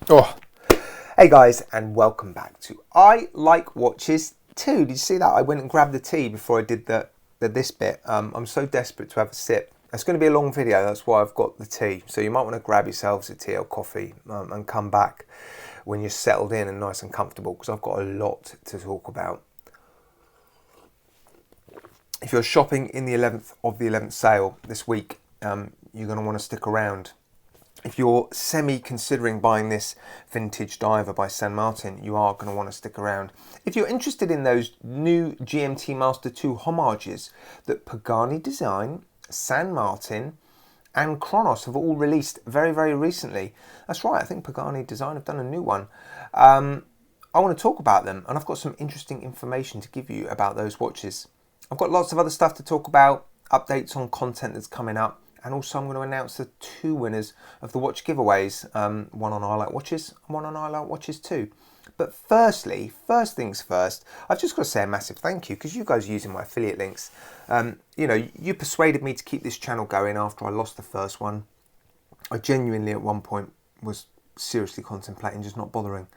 Oh, hey guys, and welcome back to I Like Watches Too. Did you see that? I went and grabbed the tea before I did this bit. I'm so desperate to have a sip. It's going to be a long video, that's why I've got the tea. So you might want to grab yourselves a tea or coffee and come back when you're settled in and nice and comfortable, because I've got a lot to talk about. If you're shopping in the 11th sale this week, you're going to want to stick around. If you're considering buying this vintage diver by San Martin, you are going to want to stick around. If you're interested in those new GMT Master 2 homages that Pagani Design, San Martin and Cronos have all released very, very recently. That's right, I think Pagani Design have done a new one. I want to talk about them, and I've got some interesting information to give you about those watches. I've got lots of other stuff to talk about, updates on content that's coming up. And also I'm going to announce the two winners of the watch giveaways, one on I Like Watches and one on I Like Watches Too. But first things first, I've just got to say a massive thank you, because you guys are using my affiliate links. You persuaded me to keep this channel going after I lost the first one. I genuinely at one point was seriously contemplating just not bothering.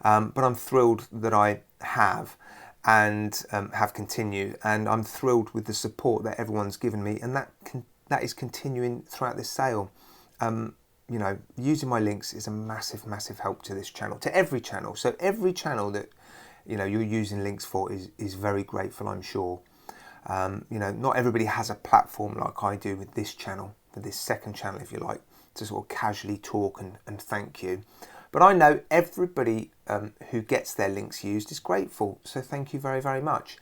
But I'm thrilled that I have and have continued. And I'm thrilled with the support that everyone's given me, and that is continuing throughout this sale. Using my links is a massive, massive help to this channel, to every channel. So every channel that you're using links for is very grateful, I'm sure. Not everybody has a platform like I do with this channel, with this second channel, if you like, to sort of casually talk and thank you. But I know everybody who gets their links used is grateful. So thank you very, very much.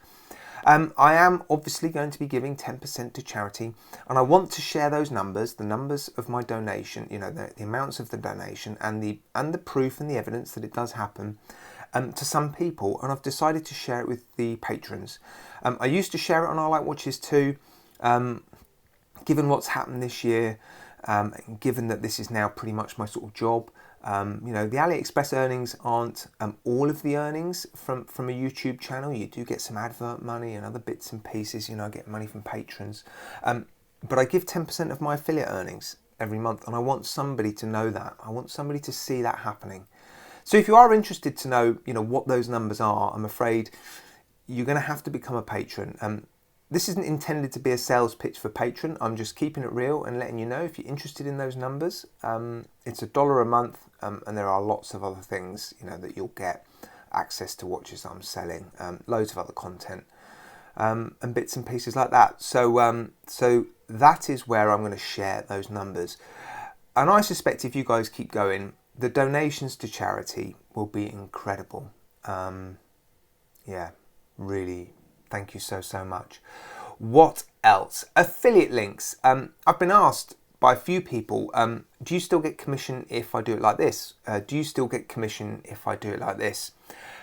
I am obviously going to be giving 10% to charity, and I want to share those numbers, the numbers of my donation, the amounts of the donation and the proof and the evidence that it does happen, to some people, and I've decided to share it with the patrons. I used to share it on I Like Watches Too. Given what's happened this year, given that this is now pretty much my sort of job, the AliExpress earnings aren't all of the earnings from a YouTube channel. You do get some advert money and other bits and pieces. I get money from patrons. But I give 10% of my affiliate earnings every month, and I want somebody to know that. I want somebody to see that happening. So if you are interested to know, what those numbers are, I'm afraid you're going to have to become a patron. This isn't intended to be a sales pitch for Patreon. I'm just keeping it real and letting you know if you're interested in those numbers. It's $1 a month, and there are lots of other things, that you'll get access to watches that I'm selling, loads of other content, and bits and pieces like that. So that is where I'm going to share those numbers. And I suspect if you guys keep going, the donations to charity will be incredible. Really. Thank you so much. What else? Affiliate links. I've been asked by a few people, do you still get commission if I do it like this? Do you still get commission if I do it like this?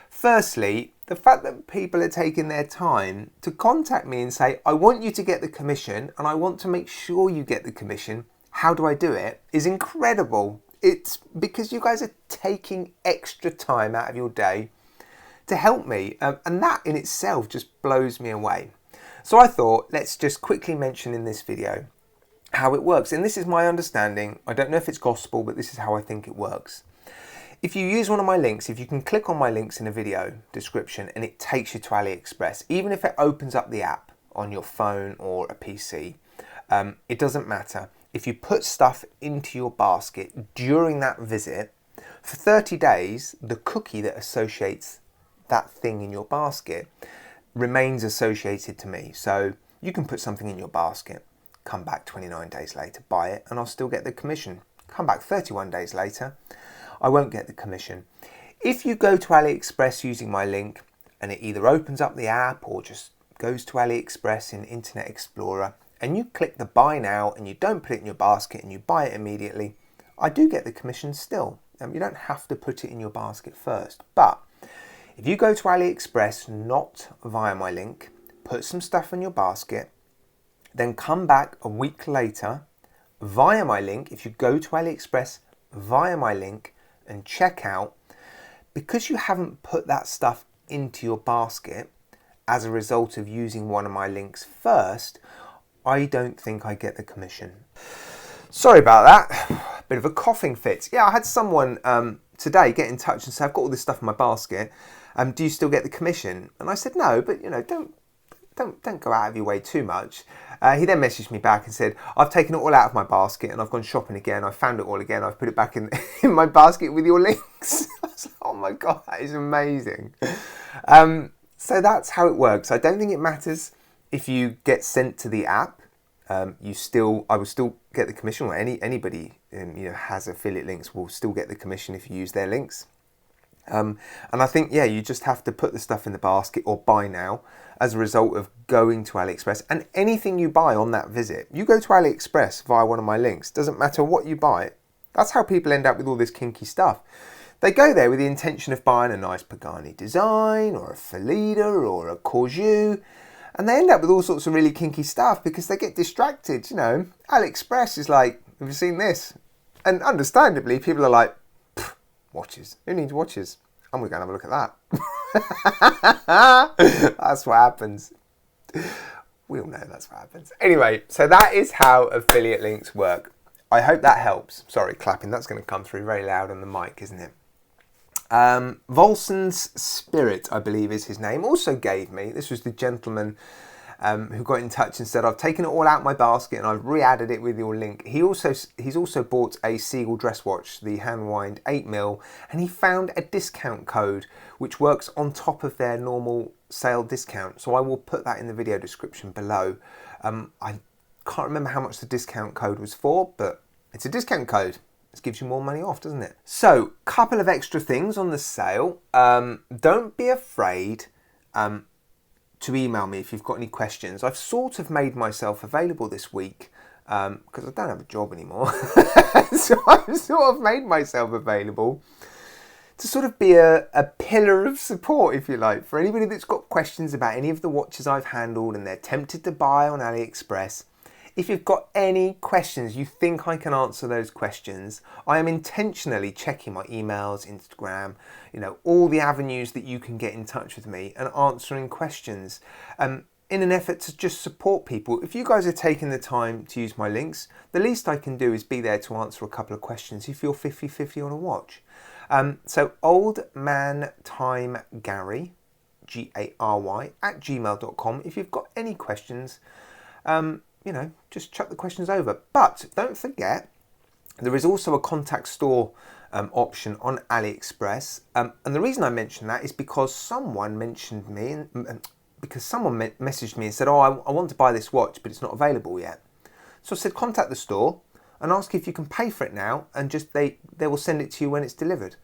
Firstly, the fact that people are taking their time to contact me and say, I want you to get the commission and I want to make sure you get the commission. How do I do it? Is incredible. It's because you guys are taking extra time out of your day to help me, and that in itself just blows me away. So I thought, let's just quickly mention in this video how it works. And this is my understanding. I don't know if it's gospel, but this is how I think it works. If you use one of my links, if you can click on my links in a video description and it takes you to AliExpress, even if it opens up the app on your phone or a PC, it doesn't matter. If you put stuff into your basket during that visit, for 30 days, the cookie that associates that thing in your basket remains associated to me. So you can put something in your basket, come back 29 days later, buy it, and I'll still get the commission. Come back 31 days later, I won't get the commission. If you go to AliExpress using my link and it either opens up the app or just goes to AliExpress in Internet Explorer and you click the buy now and you don't put it in your basket and you buy it immediately, I do get the commission still. You don't have to put it in your basket first, but if you go to AliExpress, not via my link, put some stuff in your basket, then come back a week later via my link. If you go to AliExpress via my link and check out, because you haven't put that stuff into your basket as a result of using one of my links first, I don't think I get the commission. Sorry about that. Bit of a coughing fit. Yeah, I had someone today get in touch and say, I've got all this stuff in my basket. Do you still get the commission? And I said, no, but don't go out of your way too much. He then messaged me back and said, I've taken it all out of my basket and I've gone shopping again. I've found it all again. I've put it back in my basket with your links. I was like, oh my God, that is amazing. So that's how it works. I don't think it matters if you get sent to the app. I will still get the commission, or anybody has affiliate links will still get the commission if you use their links. And I think, you just have to put the stuff in the basket or buy now as a result of going to AliExpress. And anything you buy on that visit, you go to AliExpress via one of my links, doesn't matter what you buy. That's how people end up with all this kinky stuff. They go there with the intention of buying a nice Pagani design or a Felida or a Corju, and they end up with all sorts of really kinky stuff because they get distracted. AliExpress is like, have you seen this? And understandably, people are like, watches. Who needs watches? And we're going to have a look at that. That's what happens. We all know that's what happens. Anyway, so that is how affiliate links work. I hope that helps. Sorry, clapping. That's going to come through very loud on the mic, isn't it? Volson's Spirit, I believe is his name, also gave me, this was the gentleman who got in touch and said, I've taken it all out my basket and I've re-added it with your link. He's also bought a Seagull dress watch, the hand wind 8mm, and he found a discount code which works on top of their normal sale discount. So I will put that in the video description below. I can't remember how much the discount code was for, but it's a discount code. It gives you more money off, doesn't it? So, couple of extra things on the sale. Don't be afraid to email me if you've got any questions. I've sort of made myself available this week because I don't have a job anymore. So I've sort of made myself available to sort of be a pillar of support, if you like, for anybody that's got questions about any of the watches I've handled and they're tempted to buy on AliExpress. If you've got any questions, you think I can answer those questions, I am intentionally checking my emails, Instagram, all the avenues that you can get in touch with me and answering questions in an effort to just support people. If you guys are taking the time to use my links, the least I can do is be there to answer a couple of questions if you're 50-50 on a watch. So Old Man Time Gary, Gary, @gmail.com. If you've got any questions, just chuck the questions over. But don't forget, there is also a contact store option on AliExpress. And the reason I mention that is because someone mentioned me, messaged me and said, I want to buy this watch, but it's not available yet. So I said, contact the store and ask if you can pay for it now, and just they will send it to you when it's delivered.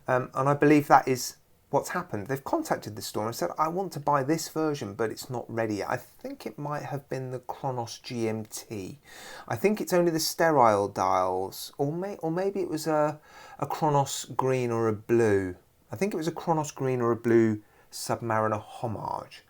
And I believe that is what's happened. They've contacted the store and said, I want to buy this version, but it's not ready yet. I think it might have been the Cronos GMT. I think it's only the sterile dials, or maybe it was a Cronos green or a blue. I think it was a Cronos green or a blue Submariner homage.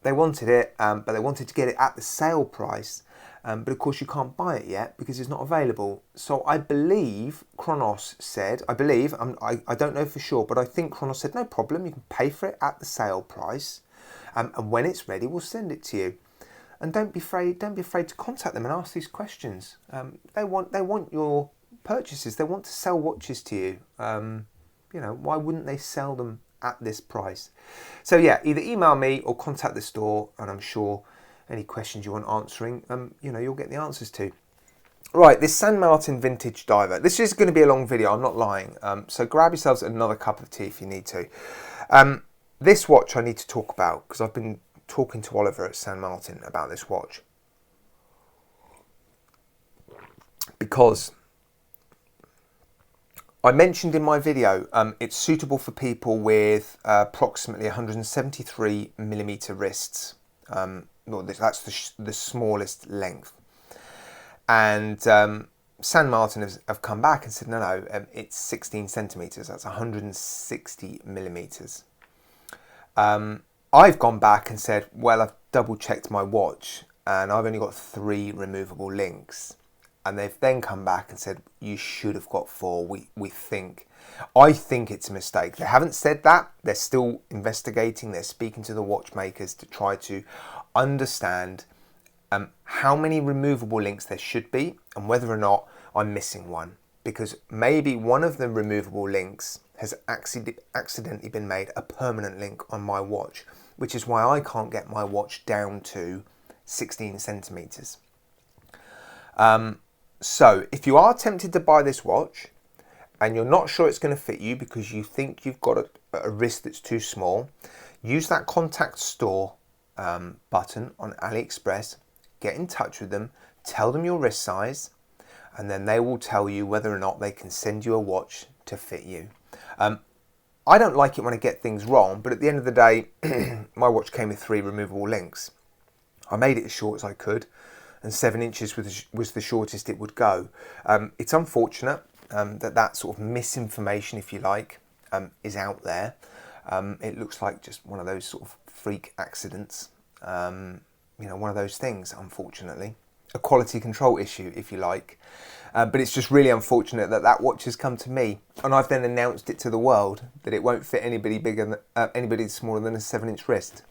They wanted it, but they wanted to get it at the sale price. But of course you can't buy it yet because it's not available. So I believe Cronos said, I don't know for sure, but I think Cronos said, no problem, you can pay for it at the sale price. And when it's ready, we'll send it to you. And don't be afraid to contact them and ask these questions. They want your purchases. They want to sell watches to you. Why wouldn't they sell them at this price? So yeah, either email me or contact the store, and I'm sure any questions you want answering, you'll get the answers to. Right, this San Martin vintage diver. This is going to be a long video, I'm not lying. So grab yourselves another cup of tea if you need to. This watch I need to talk about because I've been talking to Oliver at San Martin about this watch. Because I mentioned in my video, it's suitable for people with approximately 173mm wrists. That's the smallest length. And San Martin have come back and said, no, it's 16 centimetres. That's 160mm. I've gone back and said, well, I've double checked my watch and I've only got 3 removable links. And they've then come back and said, you should have got 4, we think. I think it's a mistake. They haven't said that. They're still investigating. They're speaking to the watchmakers to try to understand how many removable links there should be and whether or not I'm missing one. because maybe one of the removable links has accidentally been made a permanent link on my watch, which is why I can't get my watch down to 16 centimeters. So if you are tempted to buy this watch and you're not sure it's going to fit you because you think you've got a wrist that's too small, use that contact store button on AliExpress, get in touch with them, tell them your wrist size, and then they will tell you whether or not they can send you a watch to fit you. I don't like it when I get things wrong, but at the end of the day, my watch came with 3 removable links. I made it as short as I could, and 7 inches was the shortest it would go. It's unfortunate that sort of misinformation, if you like, is out there. It looks like just one of those sort of freak accidents, one of those things, unfortunately. A quality control issue, if you like. But it's just really unfortunate that watch has come to me, and I've then announced it to the world that it won't fit anybody anybody smaller than a 7-inch wrist.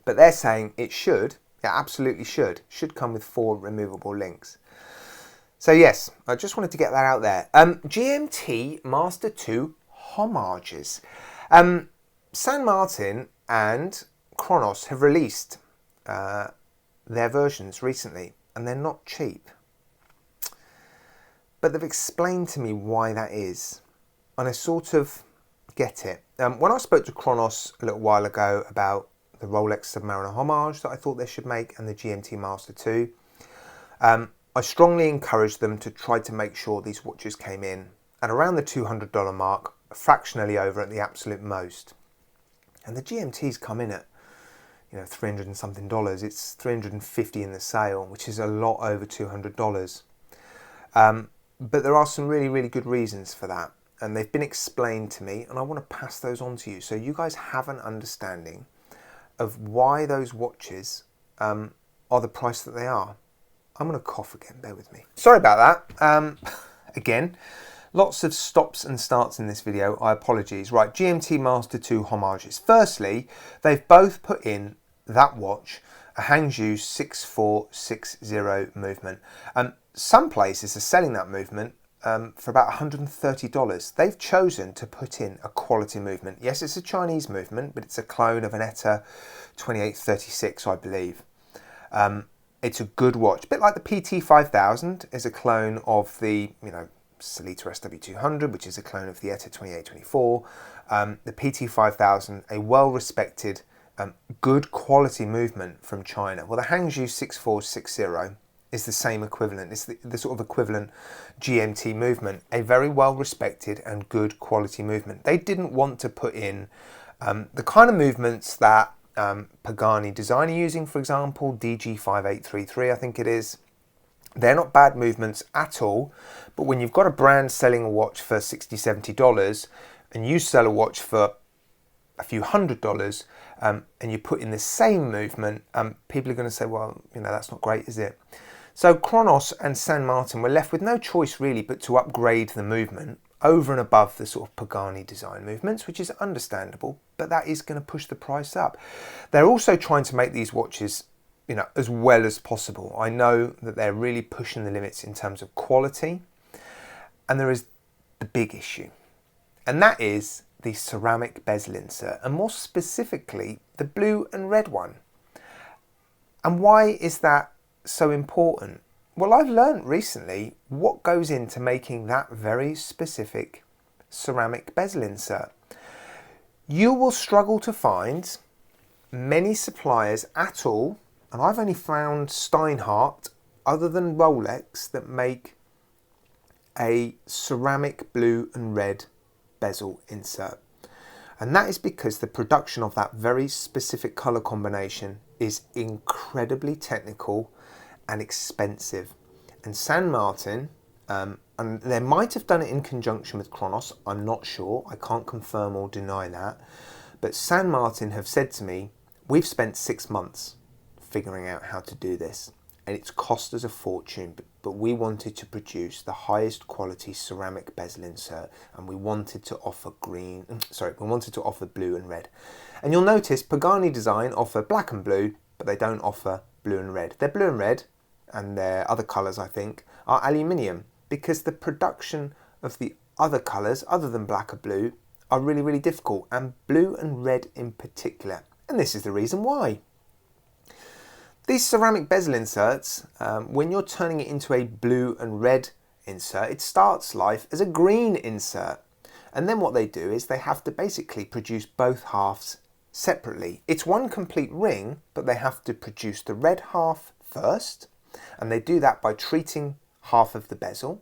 But they're saying it should. It absolutely should come with 4 removable links. So yes, I just wanted to get that out there. GMT Master 2 homages. San Martin and Cronos have released their versions recently, and they're not cheap. But they've explained to me why that is, and I sort of get it. When I spoke to Cronos a little while ago about the Rolex Submariner homage that I thought they should make and the GMT Master 2, I strongly encouraged them to try to make sure these watches came in at around the $200 mark, fractionally over at the absolute most. And the GMT's come in at $300 and something. It's $350 in the sale, which is a lot over $200. But there are some really, really good reasons for that, and they've been explained to me, and I want to pass those on to you so you guys have an understanding of why those watches are the price that they are. I'm going to cough again, bear with me. Sorry about that. Again, lots of stops and starts in this video. I apologize. Right, GMT Master 2 homages. Firstly, they've both put in that watch a Hangzhou 6460 movement. Some places are selling that movement for about $130. They've chosen to put in a quality movement. Yes, it's a Chinese movement, but it's a clone of an ETA 2836, I believe. It's a good watch, a bit like the PT5000 is a clone of the Sellita SW200, which is a clone of the ETA 2824. The PT5000, a well-respected, good quality movement from China. Well, the Hangzhou 6460 is the same equivalent. It's the sort of equivalent GMT movement, a very well-respected and good quality movement. They didn't want to put in the kind of movements that Pagani Design are using, for example, DG5833, I think it is. They're not bad movements at all, but when you've got a brand selling a watch for $60, $70 and you sell a watch for a few $100 and you put in the same movement, people are going to say, well, that's not great, is it? So Cronos and San Martin were left with no choice really but to upgrade the movement over and above the sort of Pagani Design movements, which is understandable, but that is going to push the price up. They're also trying to make these watches as well as possible. I know that they're really pushing the limits in terms of quality, and there is the big issue, and that is the ceramic bezel insert, and more specifically the blue and red one. And why is that so important? Well, I've learned recently what goes into making that very specific ceramic bezel insert. You will struggle to find many suppliers at all, and I've only found Steinhardt, other than Rolex, that make a ceramic blue and red bezel insert. And that is because the production of that very specific colour combination is incredibly technical and expensive. And San Martin, and they might have done it in conjunction with Cronos, I'm not sure, I can't confirm or deny that, but San Martin have said to me, we've spent 6 months figuring out how to do this, and it's cost us a fortune, but we wanted to produce the highest quality ceramic bezel insert, and we wanted to offer blue and red. And you'll notice Pagani Design offer black and blue, but they don't offer blue and red. Their blue and red, and their other colours I think, are aluminium. because the production of the other colours, other than black or blue, are really, really difficult, and blue and red in particular. And this is the reason why. These ceramic bezel inserts, when you're turning it into a blue and red insert, it starts life as a green insert. And then what they do is they have to basically produce both halves separately. It's one complete ring, but they have to produce the red half first, and they do that by treating half of the bezel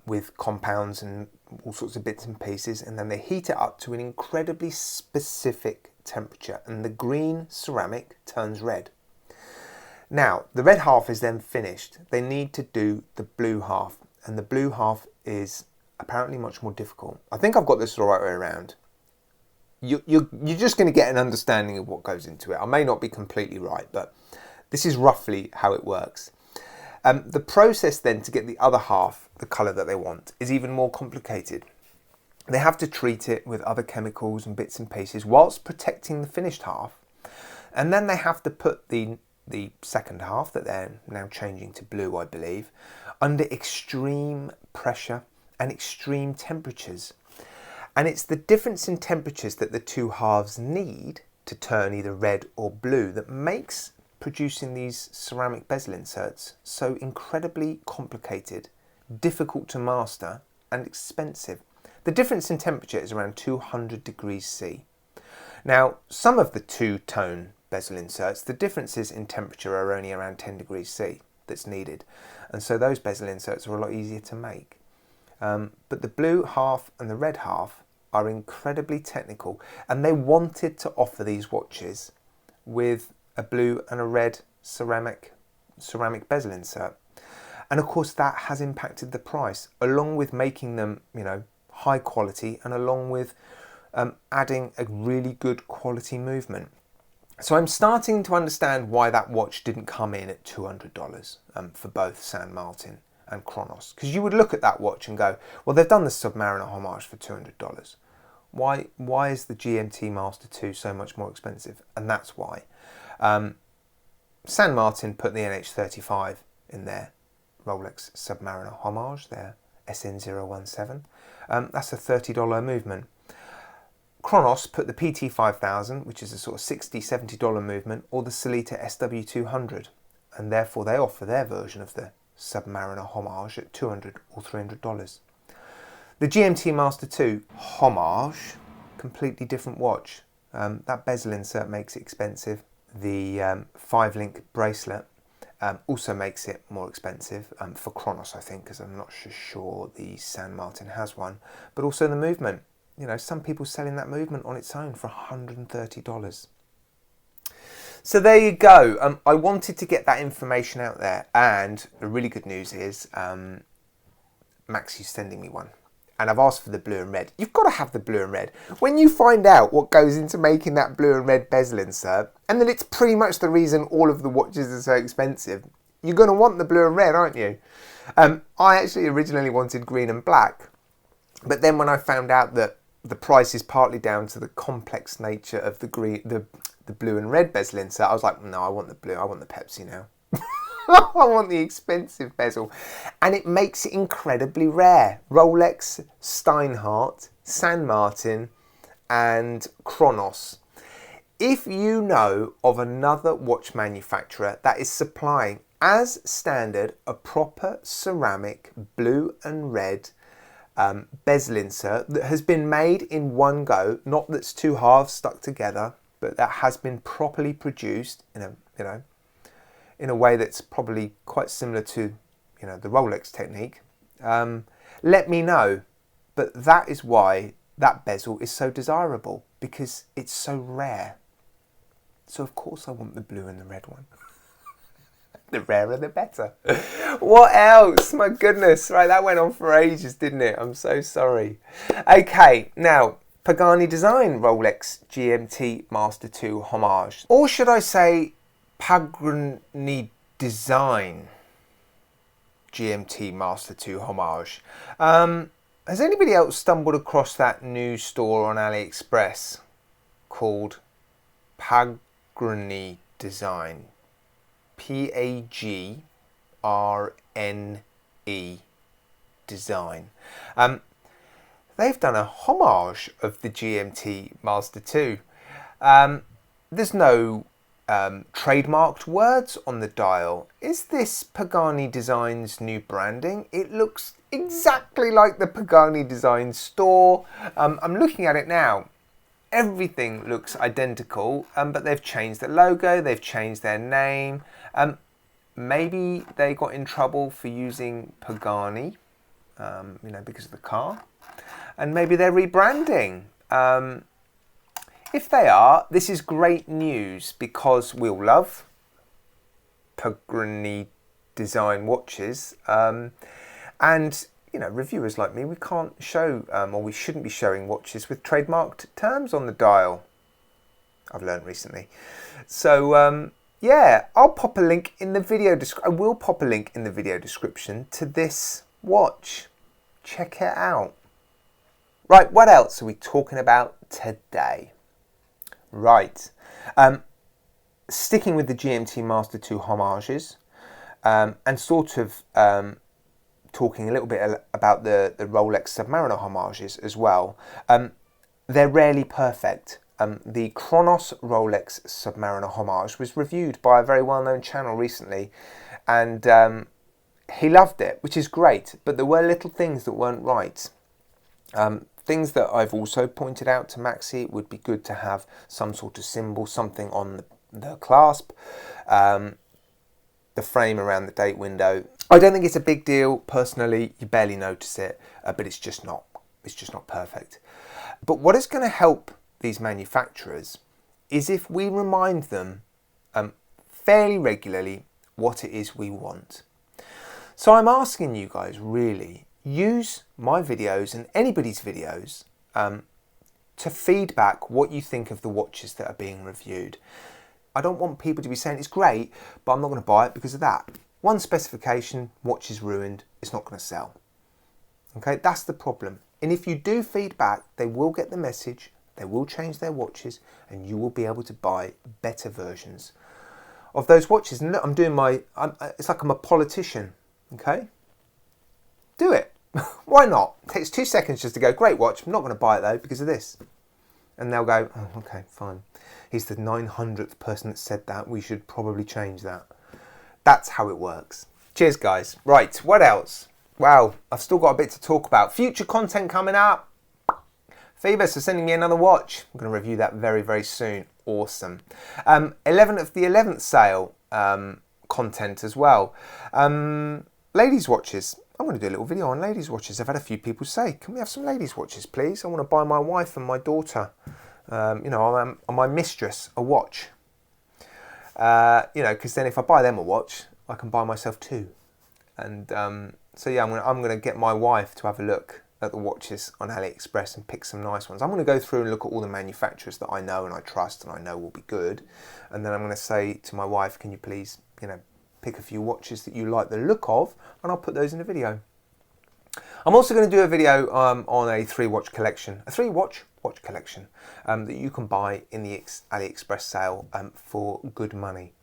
with compounds and all sorts of bits and pieces, and then they heat it up to an incredibly specific temperature, and the green ceramic turns red. Now, the red half is then finished. They need to do the blue half, and the blue half is apparently much more difficult. I think I've got this the right way around. You're just going to get an understanding of what goes into it. I may not be completely right, but this is roughly how it works. The process then to get the other half, the colour that they want, is even more complicated. They have to treat it with other chemicals and bits and pieces whilst protecting the finished half. And then they have to put the second half, that they're now changing to blue, I believe, under extreme pressure and extreme temperatures. And it's the difference in temperatures that the two halves need to turn either red or blue that makes producing these ceramic bezel inserts so incredibly complicated, difficult to master, and expensive. The difference in temperature is around 200 degrees C. Now, some of the two-tone bezel inserts, the differences in temperature are only around 10 degrees C that's needed, and so those bezel inserts are a lot easier to make. But the blue half and the red half are incredibly technical, and they wanted to offer these watches with a blue and a red ceramic bezel insert. And of course that has impacted the price, along with making them, high quality, and along with adding a really good quality movement. So I'm starting to understand why that watch didn't come in at $200 for both San Martin and Cronos. Because you would look at that watch and go, well, they've done the Submariner homage for $200. Why is the GMT Master 2 so much more expensive? And that's why. San Martin put the NH35 in their Rolex Submariner homage, their SN017. That's a $30 movement. Cronos put the PT5000, which is a sort of $60, $70 movement, or the Sellita SW200, and therefore they offer their version of the Submariner homage at $200 or $300. The GMT Master 2 homage, completely different watch. That bezel insert makes it expensive. The 5-link bracelet also makes it more expensive for Cronos, I think, because I'm not sure the San Martin has one. But also the movement. Some people selling that movement on its own for $130. So there you go. I wanted to get that information out there, and the really good news is Maxi's sending me one. And I've asked for the blue and red. You've got to have the blue and red. When you find out what goes into making that blue and red bezel insert, and then it's pretty much the reason all of the watches are so expensive, you're going to want the blue and red, aren't you? I actually originally wanted green and black, but then when I found out that the price is partly down to the complex nature of the blue and red bezel insert, I was like, no, I want the blue. I want the Pepsi now. I want the expensive bezel. And it makes it incredibly rare. Rolex, Steinhardt, San Martin, and Cronos. If you know of another watch manufacturer that is supplying as standard a proper ceramic blue and red bezel insert that has been made in one go, not that's two halves stuck together, but that has been properly produced in a way that's probably quite similar to the Rolex technique, let me know. But that is why that bezel is so desirable, because it's so rare. So of course I want the blue and the red one. The rarer the better. What else? My goodness. Right, that went on for ages, didn't it? I'm so sorry. Okay, now, Pagani Design Rolex GMT Master 2 homage. Or should I say Pagani Design GMT Master 2 homage. Has anybody else stumbled across that new store on AliExpress called Pagani Design? Pagraney design. They've done a homage of the GMT Master 2. There's no trademarked words on the dial. Is this Pagani Design's new branding? It looks exactly like the Pagani Design store. I'm looking at it now. Everything looks identical, but they've changed the logo, they've changed their name. Maybe they got in trouble for using Pagani, because of the car. And maybe they're rebranding. If they are, this is great news because we all love Pagani Design watches. And reviewers like me, we can't show, or we shouldn't be showing watches with trademarked terms on the dial. I've learned recently. So, yeah, I'll pop a link in the video description. I will pop a link in the video description to this watch. Check it out. Right, what else are we talking about today? Right, sticking with the GMT Master 2 homages, and sort of talking a little bit about the Rolex Submariner homages as well. They're rarely perfect. The Cronos Rolex Submariner homage was reviewed by a very well-known channel recently, and he loved it, which is great, but there were little things that weren't right. Things that I've also pointed out to Maxi, it would be good to have some sort of symbol, something on the clasp, the frame around the date window. I don't think it's a big deal personally. You barely notice it, but it's just not perfect. But what is going to help these manufacturers is if we remind them fairly regularly what it is we want. So I'm asking you guys, really, use my videos and anybody's videos to feedback what you think of the watches that are being reviewed. I don't want people to be saying it's great, but I'm not going to buy it because of that. One specification, watch is ruined, it's not going to sell. Okay, that's the problem. And if you do feedback, they will get the message, they will change their watches, and you will be able to buy better versions of those watches. And look, it's like I'm a politician, okay? Do it. Why not? It takes 2 seconds just to go, great watch, I'm not going to buy it though because of this. And they'll go, oh, okay, fine. He's the 900th person that said that. We should probably change that. That's how it works. Cheers, guys. Right, what else? Wow, I've still got a bit to talk about. Future content coming up. Phoebus are sending me another watch. I'm going to review that very, very soon. Awesome. 11 of the 11th sale content as well. Ladies' watches. I'm going to do a little video on ladies' watches. I've had a few people say, can we have some ladies' watches, please? I want to buy my wife and my daughter, my mistress, a watch. Because then if I buy them a watch, I can buy myself two. And so yeah, I'm going to get my wife to have a look at the watches on AliExpress and pick some nice ones. I'm going to go through and look at all the manufacturers that I know and I trust and I know will be good. And then I'm going to say to my wife, can you please, pick a few watches that you like the look of, and I'll put those in a video. I'm also going to do a video on a 3-watch collection, a 3-watch collection that you can buy in the AliExpress sale for good money.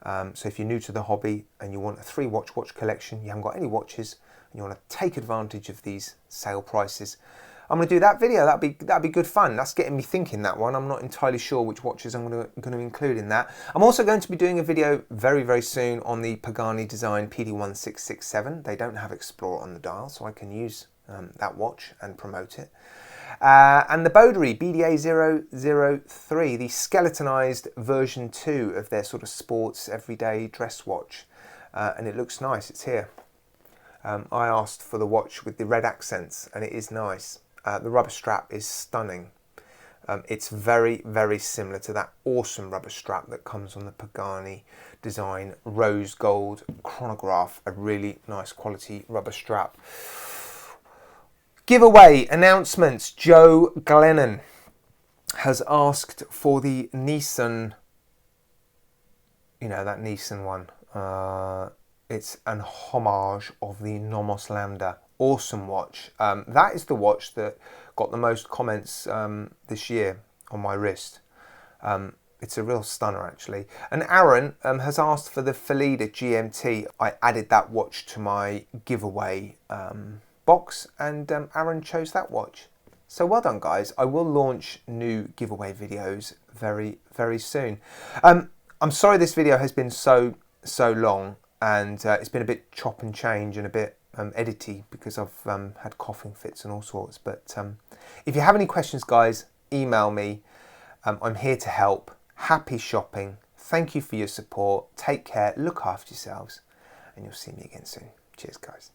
So if you're new to the hobby and you want a 3-watch watch collection, you haven't got any watches, and you want to take advantage of these sale prices, I'm going to do that video. That'd be good fun. That's getting me thinking, that one. I'm not entirely sure which watches I'm going to include in that. I'm also going to be doing a video very, very soon on the Pagani Design PD1667. They don't have Explorer on the dial, so I can use that watch and promote it. And the Bodery BDA003, the skeletonized version 2 of their sort of sports everyday dress watch. And it looks nice. It's here. I asked for the watch with the red accents, and it is nice. The rubber strap is stunning. It's very, very similar to that awesome rubber strap that comes on the Pagani Design rose gold chronograph. A really nice quality rubber strap. Giveaway announcements. Joe Glennon has asked for the Nissan, that Nissan one. It's an homage of the Nomos Lambda. Awesome watch. That is the watch that got the most comments this year on my wrist. It's a real stunner, actually. And Aaron has asked for the Fullest GMT. I added that watch to my giveaway box, and Aaron chose that watch. So well done, guys. I will launch new giveaway videos very, very soon. I'm sorry this video has been so long, and it's been a bit chop and change and a bit edity because I've had coughing fits and all sorts. But if you have any questions, guys, email me. I'm here to help. Happy shopping. Thank you for your support. Take care. Look after yourselves. And you'll see me again soon. Cheers, guys.